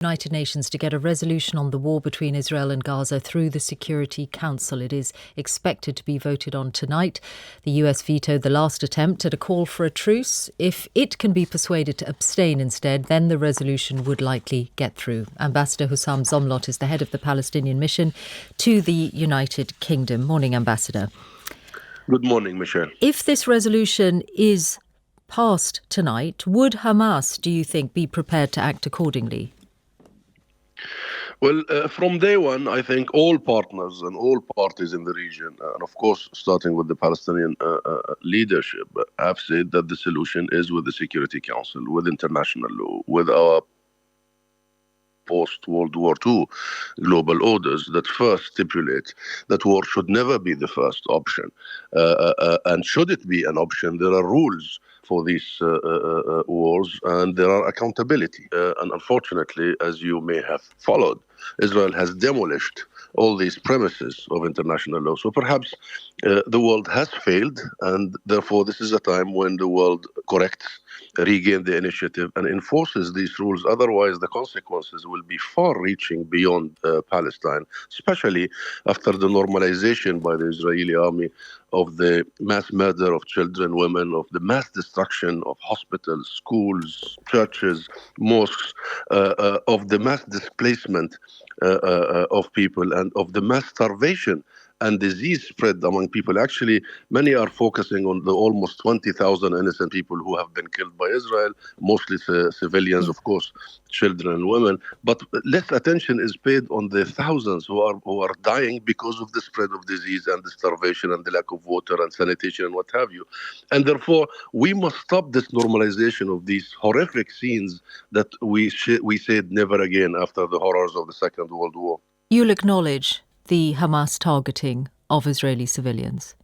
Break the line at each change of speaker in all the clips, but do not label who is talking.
United Nations to get a resolution on the war between Israel and Gaza through the Security Council. It is expected to be voted on tonight. The US vetoed the last attempt at a call for a truce. If it can be persuaded to abstain instead, then the resolution would likely get through. Ambassador Husam Zomlot is the head of the Palestinian mission to the United Kingdom. Morning, Ambassador.
Good morning, Michelle.
If this resolution is passed tonight, would Hamas, do you think, be prepared to act accordingly?
Well, from day one, I think all partners and all parties in the region, and of course, starting with the Palestinian leadership, have said that the solution is with the Security Council, with international law, with our post-World War II global orders that first stipulate that war should never be the first option. And should it be an option, there are rules for these wars, and there are accountability. And unfortunately, as you may have followed, Israel has demolished all these premises of international law. So perhaps the world has failed, and therefore this is a time when the world corrects, regains the initiative, and enforces these rules. Otherwise, the consequences will be far-reaching beyond Palestine, especially after the normalization by the Israeli army of the mass murder of children, women, of the mass destruction of hospitals, schools, churches, mosques, of the mass displacement of people, and of the mass starvation and disease spread among people. Actually, many are focusing on the almost 20,000 innocent people who have been killed by Israel, mostly civilians, of course, children and women. But less attention is paid on the thousands who are dying because of the spread of disease and the starvation and the lack of water and sanitation and what have you. And therefore, we must stop this normalization of these horrific scenes that we said never again after the horrors of the Second World War.
You'll acknowledge the Hamas targeting of Israeli civilians?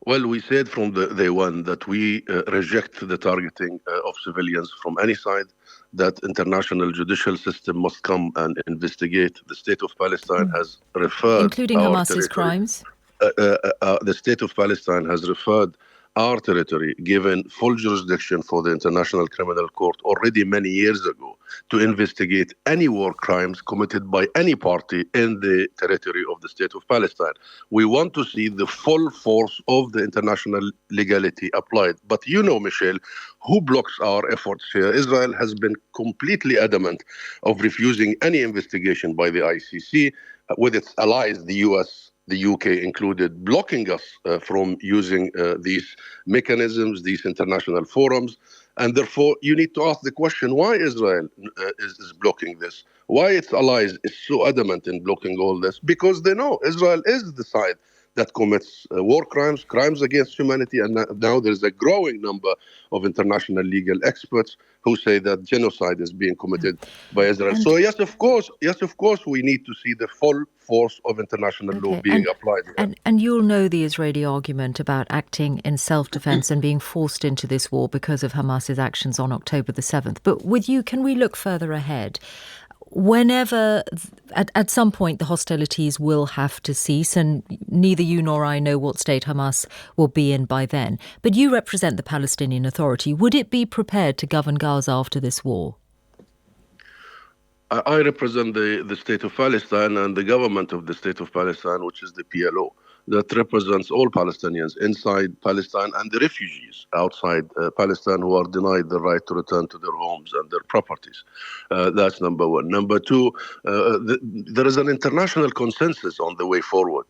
Well, we said from the day one that we reject the targeting of civilians from any side, that international judicial system must come and investigate. The state of Palestine has referred...
Including Hamas's crimes?
The state of Palestine has referred our territory, given full jurisdiction for the International Criminal Court already many years ago, to investigate any war crimes committed by any party in the territory of the state of Palestine. We want to see the full force of the international legality applied. But you know, Michelle, who blocks our efforts here? Israel has been completely adamant of refusing any investigation by the ICC, with its allies, the US, the UK included, blocking us from using these mechanisms, these international forums. And therefore, you need to ask the question, why Israel is blocking this? Why its allies is so adamant in blocking all this? Because they know Israel is the side that commits war crimes, crimes against humanity. And now there's a growing number of international legal experts who say that genocide is being committed by Israel. So yes, of course, we need to see the full force of international law being applied.
And you'll know the Israeli argument about acting in self-defense and being forced into this war because of Hamas's actions on October the 7th. But with you, can we look further ahead? Whenever, at some point, the hostilities will have to cease, and neither you nor I know what state Hamas will be in by then. But you represent the Palestinian Authority. Would it be prepared to govern Gaza after this war?
I represent the state of Palestine and the government of the state of Palestine, which is the PLO, that represents all Palestinians inside Palestine and the refugees outside Palestine who are denied the right to return to their homes and their properties. That's number one. Number two, there is an international consensus on the way forward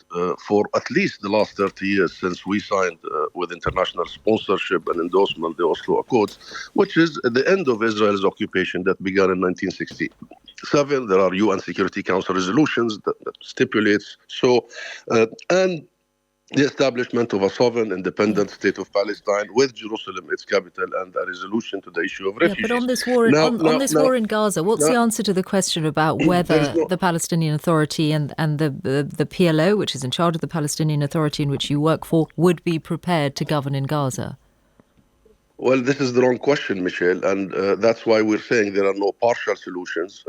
for at least the last 30 years since we signed with international sponsorship and endorsement the Oslo Accords, which is the end of Israel's occupation that began in 1967. There are UN Security Council resolutions that stipulates so, and the establishment of a sovereign, independent state of Palestine with Jerusalem, its capital, and a resolution to the issue of refugees.
But on this war, war in Gaza, what's the answer to the question about whether the Palestinian Authority and the PLO, which is in charge of the Palestinian Authority in which you work for, would be prepared to govern in Gaza?
Well, this is the wrong question, Michelle, and that's why we're saying there are no partial solutions,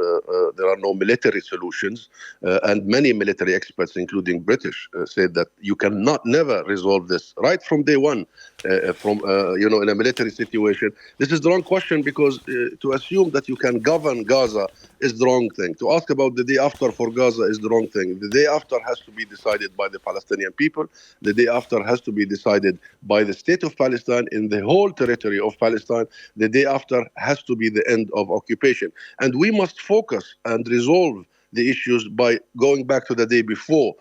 there are no military solutions, and many military experts, including British, said that you cannot never resolve this. Right from day one, in a military situation. This is the wrong question because to assume that you can govern Gaza is the wrong thing. To ask about the day after for Gaza is the wrong thing. The day after has to be decided by the Palestinian people. The day after has to be decided by the state of Palestine in the whole territory of Palestine. The day after has to be the end of occupation. And we must focus and resolve the issues by going back to the day before.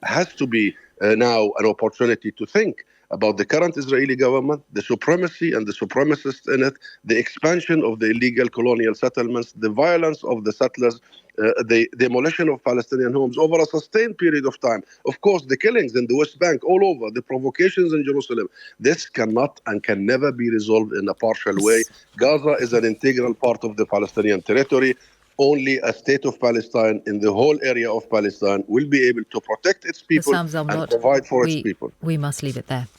Has to be now an opportunity to think about the current Israeli government, the supremacy and the supremacists in it, the expansion of the illegal colonial settlements, the violence of the settlers, the demolition of Palestinian homes over a sustained period of time. Of course, the killings in the West Bank all over, the provocations in Jerusalem. This cannot and can never be resolved in a partial way. Gaza is an integral part of the Palestinian territory. Only a state of Palestine in the whole area of Palestine will be able to protect its people
Husam Zomlot,
and provide for its people.
We must leave it there.